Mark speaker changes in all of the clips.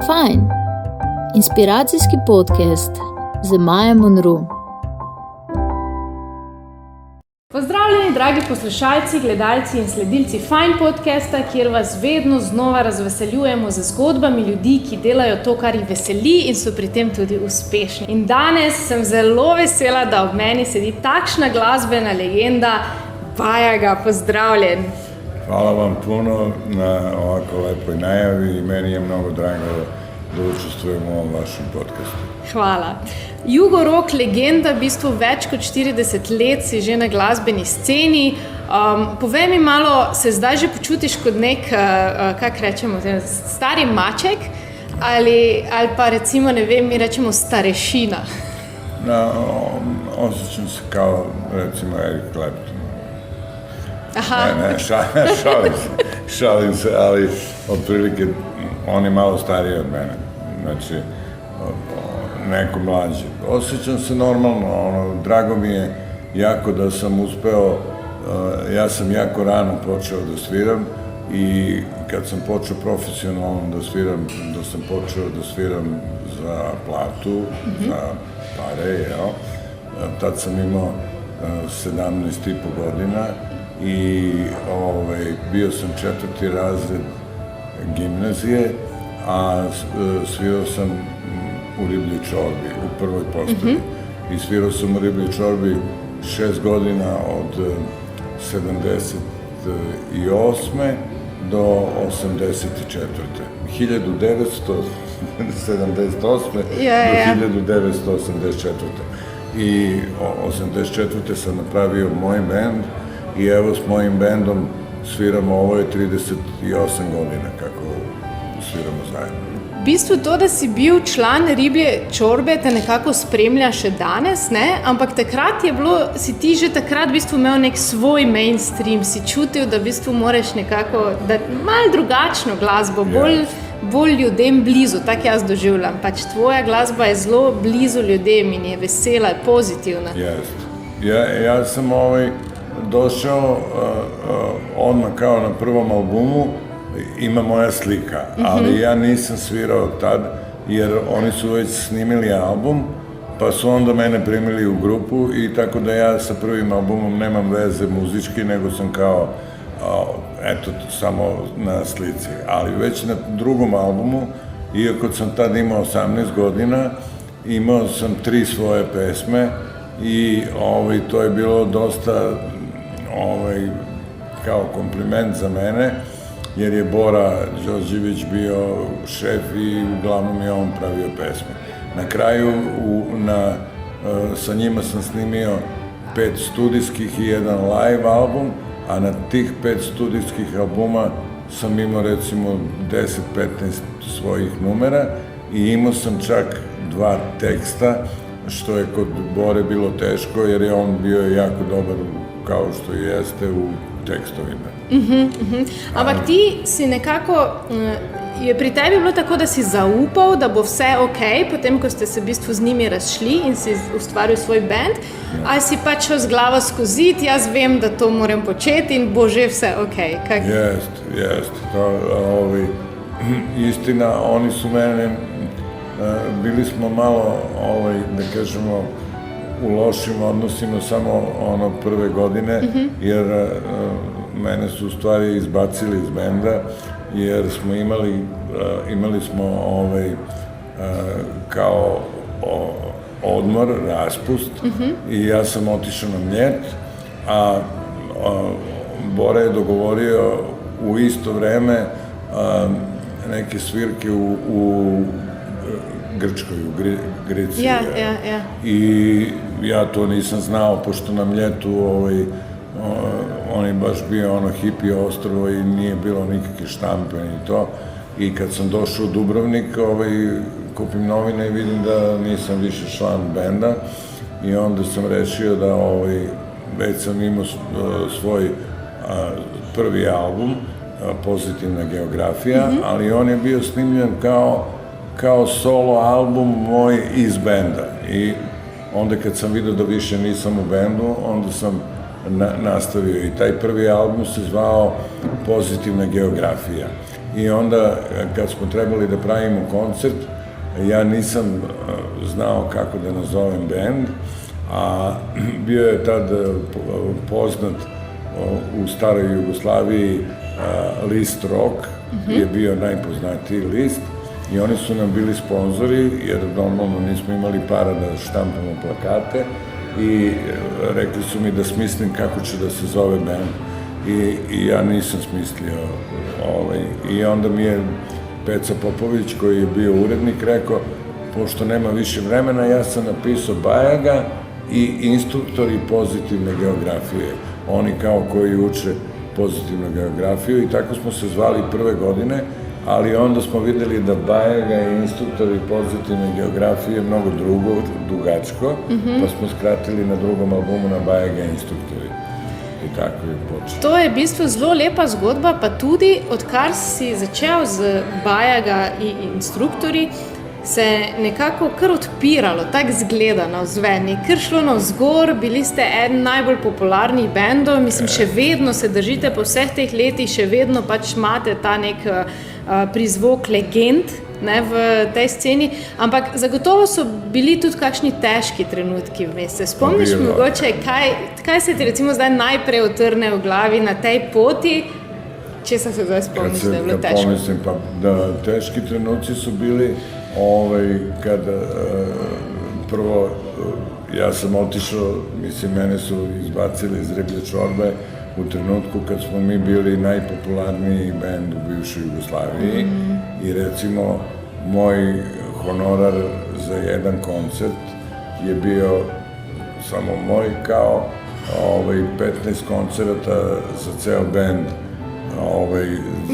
Speaker 1: Fajn. Inspiracijski podcast z Majo Monroe.
Speaker 2: Pozdravljeni, dragi poslušalci, gledalci in sledilci Fajn podcasta, kjer vas vedno znova razveseljujemo z zgodbami ljudi, ki delajo to, kar jih veseli in so pri tem tudi uspešni. In danes sem zelo vesela, da ob meni sedi takšna glasbena legenda, Bajaga. Pozdravljen.
Speaker 3: Hvala vam puno na ovako lepoj najavi i meni je mnogo drago da učestvujem u ovom vašem podcastu.
Speaker 2: Hvala. Jugo rock legenda, v bistvu več kot 40 let si že na glasbeni sceni. Povej mi malo, se zdaj že počutiš kot nek, kako rečemo, stari maček ali pa recimo, ne vem, mi rečemo starešina?
Speaker 3: Osjećam se kao recimo Eric Clapton.
Speaker 2: Aha.
Speaker 3: Ne, šalim se, ali otprilike on je malo stariji od mene, znači neko mlađe. Osjećam se normalno, drago mi je jako da sam uspeo, ja sam jako rano počeo da sviram i kad sam počeo profesionalno da sviram, da sam počeo da sviram za platu, za pare, jel? Tad sam imao 17,5 godina i bio sam 4. razred gimnazije, a svirao sam u Ribljoj čorbi, u prvoj postavi. I svirao sam u Ribljoj čorbi 6 godina od 78. do 84. 1978. do 1984. I 84. sam napravio moj bend i evo s mojim bendom sviramo, ovo je 38 godina kako sviramo zajedno.
Speaker 2: V bistvu to, da si bil član Riblje čorbe, te nekako spremlja še danes, ne? Ampak takrat je bilo, si ti že takrat v bistvu imel nek svoj mainstream, si čutil, da v bistvu moraš nekako, da malo drugačno glasbo, bolj ljudem blizu, tako jaz doživljam. Pač tvoja glasba je zelo blizu ljudem in je vesela, je pozitivna.
Speaker 3: Ja sam došao odmah kao na prvom albumu, ima moja slika, ali ja nisam svirao tad jer oni su već snimili album, pa su onda mene primili u grupu i tako da ja sa prvim albumom nemam veze muzički, nego sam kao, eto, samo na slici. Ali već na drugom albumu, iako sam tad imao 18 godina, imao sam 3 svoje pesme i to je bilo dosta kao kompliment za mene, jer je Bora Đorđević bio šef i uglavnom je on pravio pesme. Na kraju sa njima sam snimio 5 studijskih i 1 live album, a na tih 5 studijskih albuma sam imao recimo 10-15 svojih numera i imao sam čak 2 teksta, što je kod Bore bilo teško jer je on bio jako dobar kao što jeste u tekstovima.
Speaker 2: Ampak ti si nekako, je pri tebi bilo tako, da si zaupal, da bo vse ok, potem ko ste se v bistvu z njimi razšli in si ustvaril svoj band, ali si pač šel z glavo skozi, jaz vem, da to moram početi in bo že vse ok?
Speaker 3: Jest. Istina, oni su mene, bili smo malo, da kažemo, u lošim odnosima samo prve godine, jer mene su u stvari izbacili iz benda, jer smo imali smo kao odmor, raspust, i ja sam otišao na Mljet, a Bora je dogovorio u isto vreme neke svirke u Grčkoj, u Griciji. I ja to nisam znao, pošto na Mljetu on je baš bio hippie ostrvo i nije bilo nikakve štampe ni to. I kad sam došao u Dubrovnik, kupim novine i vidim da nisam više član benda i onda sam rešio da već sam imao svoj prvi album, Pozitivna geografija, ali on je bio snimljen kao solo album moj iz benda i onda kad sam vidio da više nisam u bendu, onda sam nastavio i taj prvi album se zvao Pozitivna geografija i onda kad smo trebali da pravimo koncert, ja nisam znao kako da nazovem bend, a bio je tad poznat u staroj Jugoslaviji list Rock, je bio najpoznatiji list i oni su nam bili sponzori, jer normalno nismo imali para da štampamo plakate i rekli su mi da smislim kako će da se zove bend i ja nisam smislio. I onda mi je Peca Popović, koji je bio urednik, rekao, pošto nema više vremena, ja sam napisao Bajaga i instruktori pozitivne geografije. Oni kao koji uče pozitivnu geografiju i tako smo se zvali prve godine, ali onda smo videli da Bajaga i instruktori pozitivne geografije je mnogo dugačko, pa smo skratili na drugom albumu na Bajaga i instruktori. I tako je počelo.
Speaker 2: To je v bistvu zelo lepa zgodba, pa tudi odkar si začel z Bajaga in instruktorji, se je nekako kar odpiralo, tako zgledano zven, kar šlo navzgor, bili ste eden najbolj popularnih bendov, mislim, še vedno se držite po vseh teh letih, še vedno pač imate ta nek prizvok legend, ne, v tej sceni, ampak zagotovo so bili tudi kakšni težki trenutki vmes. Se spomniš mogoče, kaj se ti recimo zdaj najprej otrne v glavi na tej poti, česa se zdaj spomniš, da je bilo težko?
Speaker 3: Pomislim, pa da težki trenutci su bili kada prvo ja sam otišao, mislim, mene su izbacili iz Riblje čorbe u trenutku kad smo mi bili najpopularniji bend u bivšoj Jugoslaviji i recimo moj honorar za jedan koncert je bio samo moj kao 15 koncerata za ceo bend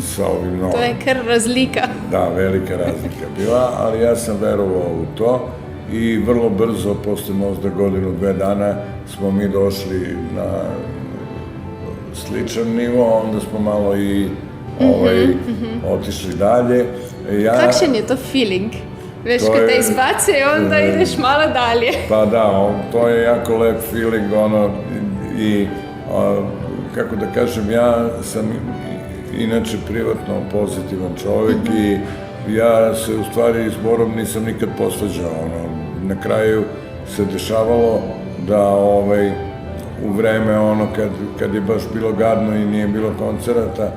Speaker 3: sa ovim novim.
Speaker 2: To je kar razlika.
Speaker 3: Da, velika razlika bila, ali ja sam verovao u to i vrlo brzo, posle možda godinu, 2 dana, smo mi došli na sličan nivo, onda smo malo i otišli dalje.
Speaker 2: Kakšen je to feeling? Veš, ko te izbace i onda ideš malo dalje.
Speaker 3: Pa da, to je jako lep feeling, i kako da kažem, ja sam inače privatno pozitivan čovjek i ja se u stvari s Borom nisam nikad posvađao. Na kraju se dešavalo da u vreme kad je baš bilo gadno i nije bilo koncerata,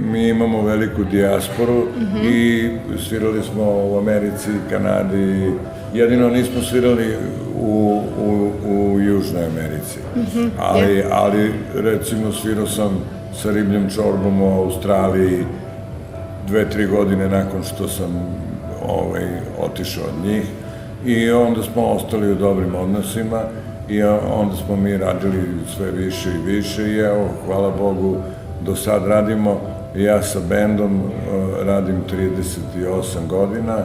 Speaker 3: mi imamo veliku dijasporu i svirali smo u Americi, Kanadi, jedino nismo svirali u Južnoj Americi. Ali recimo svirao sam sa Ribljom čorbom u Australiji 2-3 godine nakon što sam otišao od njih i onda smo ostali u dobrim odnosima i onda smo mi radili sve više i više i evo, hvala Bogu, do sad radimo, ja sa bendom radim 38 godina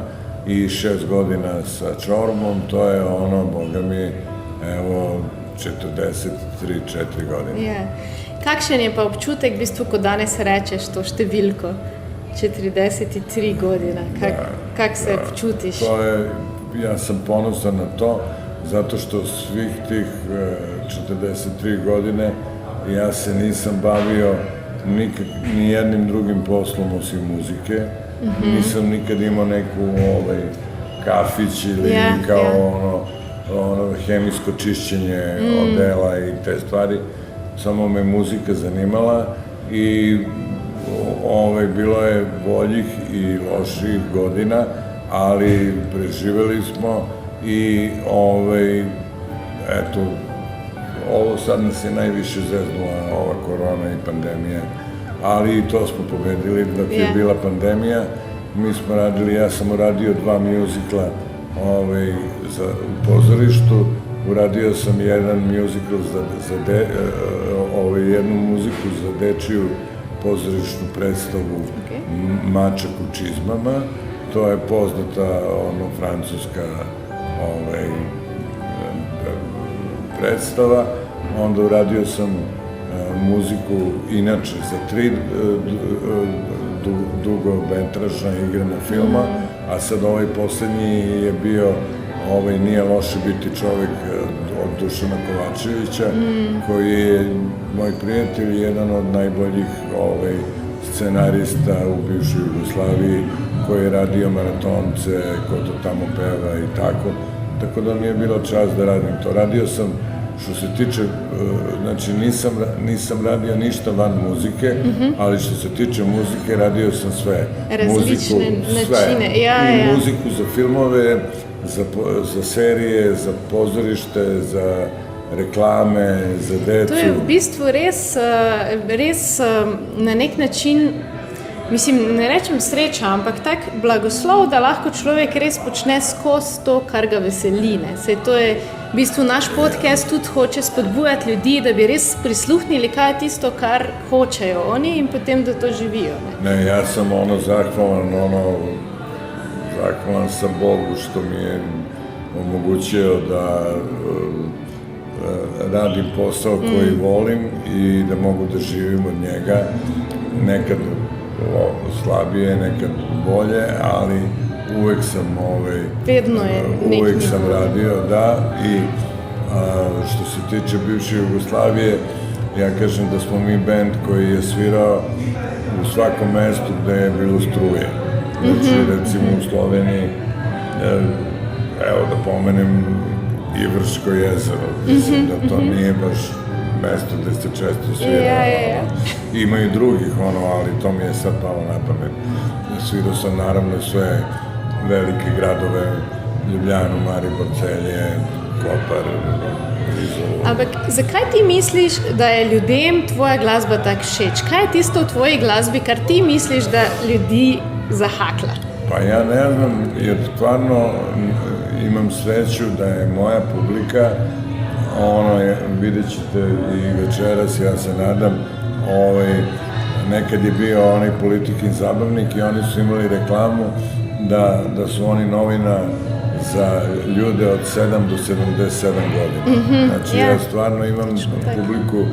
Speaker 3: i 6 godina sa čorbom, to je boga mi, evo, 43-4 godine.
Speaker 2: Kakšen je pa občutek, v bistvu, ko danes rečeš to številko, 43 godina, kak se počutiš?
Speaker 3: Ja sam ponosan na to, zato što svih tih 43 godine ja se nisam bavio ni jednim drugim poslom osim muzike. Nisam nikad imao neku kafić ili kao hemijsko čišćenje odela i te stvari. Samo me muzika zanimala i bilo je boljih i loših godina, ali preživeli smo i eto, ovo sad nas je najviše zeznula, ova korona i pandemija, ali i to smo pobedili. Dok je bila pandemija, mi smo radili, ja sam uradio 2 mjuzikla u pozorištu, uradio sam jedan mjuzikl jednu muziku za dečiju pozorišnu predstavu Mačak u čizmama, to je poznata francuska predstava, onda uradio sam muziku inače za 3 dugometražna igrana filma, a sad ovaj poslednji je bio Nije loše biti čovjek od Dušana Kovačevića, koji je moj prijatelj i jedan od najboljih scenarista u bivšoj Jugoslaviji koji je radio Maratonce, ko to tamo peva i tako da mi je bilo čast da radim to. Radio sam, što se tiče, znači nisam radio ništa van muzike, ali što se tiče muzike radio sam sve.
Speaker 2: Različne načine.
Speaker 3: I muziku za filmove, za serije, za pozorište, za reklame, za decu.
Speaker 2: To je v bistvu res na nek način, mislim, ne rečem sreča, ampak tak blagoslov, da lahko človek res počne skozi to, kar ga veseli. Sej to je v bistvu naš podcast tudi hoče spodbujati ljudi, da bi res prisluhnili, kaj je tisto, kar hočejo oni in potem, da to živijo.
Speaker 3: Ne, ja sam zahvalan sam Bogu što mi je omogućio da radim posao koji volim i da mogu da živim od njega. Nekad slabije, nekad bolje, ali uvek sam radio, da, i što se tiče bivše Jugoslavije, ja kažem da smo mi bend koji je svirao u svakom mestu gde je bilo struje. Znači, recimo u Sloveniji, evo da pomenem Ivrško jezero, mislim da to nije baš mesto gde se često svira. Ima i drugih, ali to mi je sad palo na pamet. Svirao sam naravno sve velike gradove, Ljubljanu, Maribor, Celje, Koper, Izolu.
Speaker 2: Ampak zakaj ti misliš, da je ljudem tvoja glasba tak všeč? Kaj je tisto v tvoji glasbi, kar ti misliš, da ljudi zahakla?
Speaker 3: Pa ja ne znam, jer stvarno imam sreću da je moja publika, vidjet ćete i večeras, ja se nadam, nekad je bio onaj Politikin zabavnik i oni su imali reklamu da su oni novina za ljude od 7 do 77 godina. Znači ja stvarno imam publiku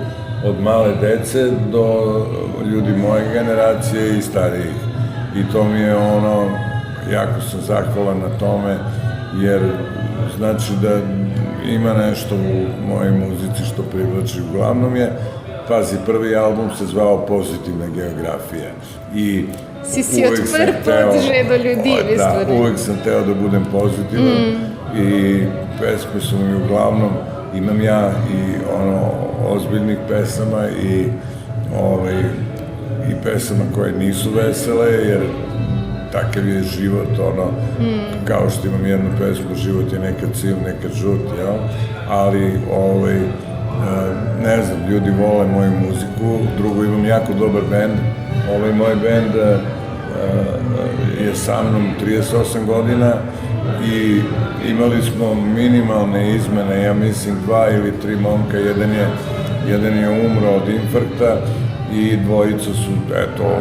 Speaker 3: od male dece do ljudi moje generacije i starijih. I to mi je jako sam zahvalan na tome, jer znači da ima nešto u mojoj muzici što privlači. Uglavnom je, pazi, prvi album se zvao Pozitivna geografija.
Speaker 2: Si otvr put do ljudi.
Speaker 3: Da, uvek sam teo da budem pozitivan i pesme su mi uglavnom, imam ja i ozbiljnih pesama i pesama koje nisu vesele, jer takav je život, kao što imam jednu pesmu, život je nekad siv, nekad žut, jel? Ali, ne znam, ljudi vole moju muziku, drugo, imam jako dobar bend, moj bend je sa mnom 38 godina i imali smo minimalne izmene, ja mislim 2 ili 3 momka, jedan je umro od infarkta i dvojica su,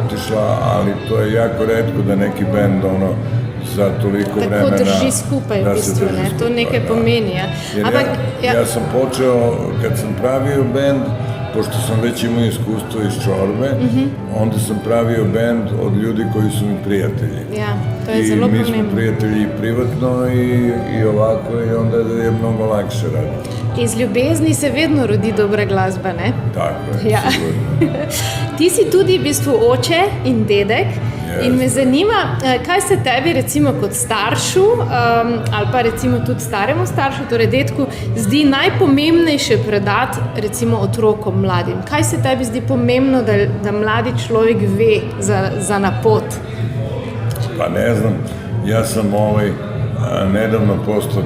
Speaker 3: otišla, ali to je jako retko da neki bend, za toliko vremena...
Speaker 2: Tako drži skupaj u bistvu, ne? To nekaj pomeni, ja.
Speaker 3: Ja sam počeo, kad sam pravio bend, pošto sam već imao iskustvo iz Čorbe, onda sam pravio bend od ljudi koji su mi prijatelji.
Speaker 2: Ja, to je zelo pomembno.
Speaker 3: I mi smo prijatelji privatno i ovako, i onda je mnogo lakše raditi.
Speaker 2: Iz ljubezni se vedno rodi dobra glasba, ne?
Speaker 3: Tako je, sigurno.
Speaker 2: Ti si tudi v bistvu oče in dedek. In me zanima, kaj se tebi recimo kot staršu ali pa recimo tudi staremu staršu, torej detku, zdi najpomembnejše predati recimo otrokom, mladim? Kaj se tebi zdi pomembno, da mladi človek ve za na pot?
Speaker 3: Pa ne znam, ja sam nedavno postao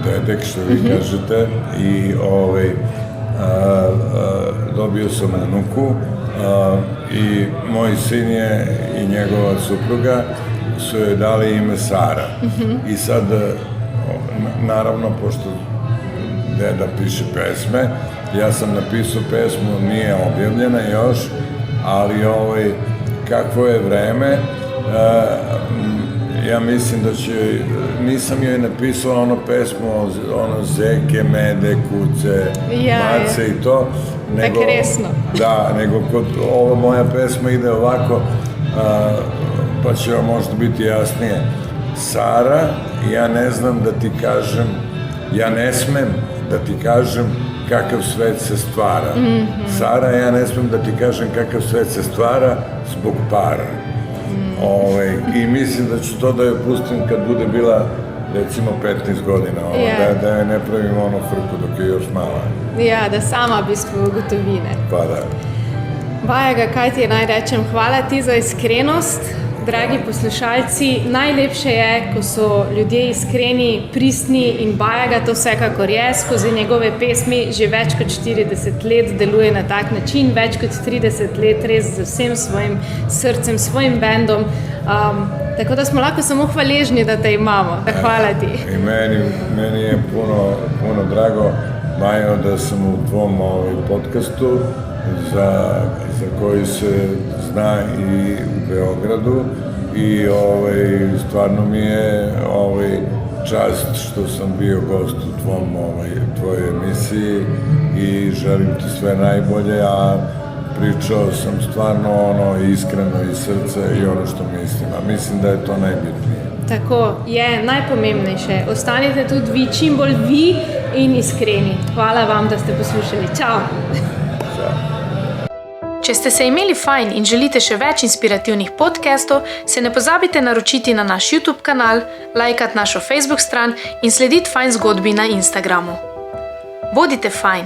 Speaker 3: dedek, što vi kažete, i dobio sam unuku. I moj sin je i njegova supruga su joj dali ime Sara. I sad, naravno, pošto deda piše pesme, ja sam napisao pesmu, nije objavljena još, ali kakvo je vreme, ja mislim da nisam joj napisao pesmu, zeke, mede, kuce, mace i to,
Speaker 2: tako resno.
Speaker 3: Da, nego ova moja pesma ide ovako, pa će vam možda biti jasnije. Sara, ja ne znam da ti kažem, ja ne smem da ti kažem kakav svet se stvara. Sara, ja ne smem da ti kažem kakav svet se stvara, zbog para. I mislim da ću to da joj pustim kad bude bila recimo 15 godina, da joj ne pravim ono frku dok je još mala.
Speaker 2: Ja, da sama v bistvu ugotovine.
Speaker 3: Pa da.
Speaker 2: Bajaga, kaj ti naj rečem, hvala ti za iskrenost. Dragi poslušalci, najlepše je, ko so ljudje iskreni, pristni in Bajaga to vsekakor je, skozi njegove pesmi že več kot 40 let deluje na tak način, več kot 30 let res z vsem svojim srcem, svojim bendom. Tako da smo lahko samo hvaležni, da te imamo. Hvala ti.
Speaker 3: I meni je puno drago, Majo, da sam u tvom podcastu za koji se zna i u Beogradu i stvarno mi je čast što sam bio gost u tvojoj emisiji i želim ti sve najbolje, a pričao sam stvarno iskreno iz srca i ono što mislim, a mislim da je to najbitnije.
Speaker 2: Tako je, najpomembnejše. Ostanite tudi vi, čim bolj vi in iskreni. Hvala vam, da ste poslušali. Čau! Če ste se imeli fajn in želite še več inspirativnih podcastov, se ne pozabite naročiti na naš YouTube kanal, lajkati našo Facebook stran in slediti Fajn zgodbi na Instagramu. Bodite fajn,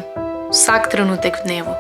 Speaker 2: vsak trenutek v dnevu.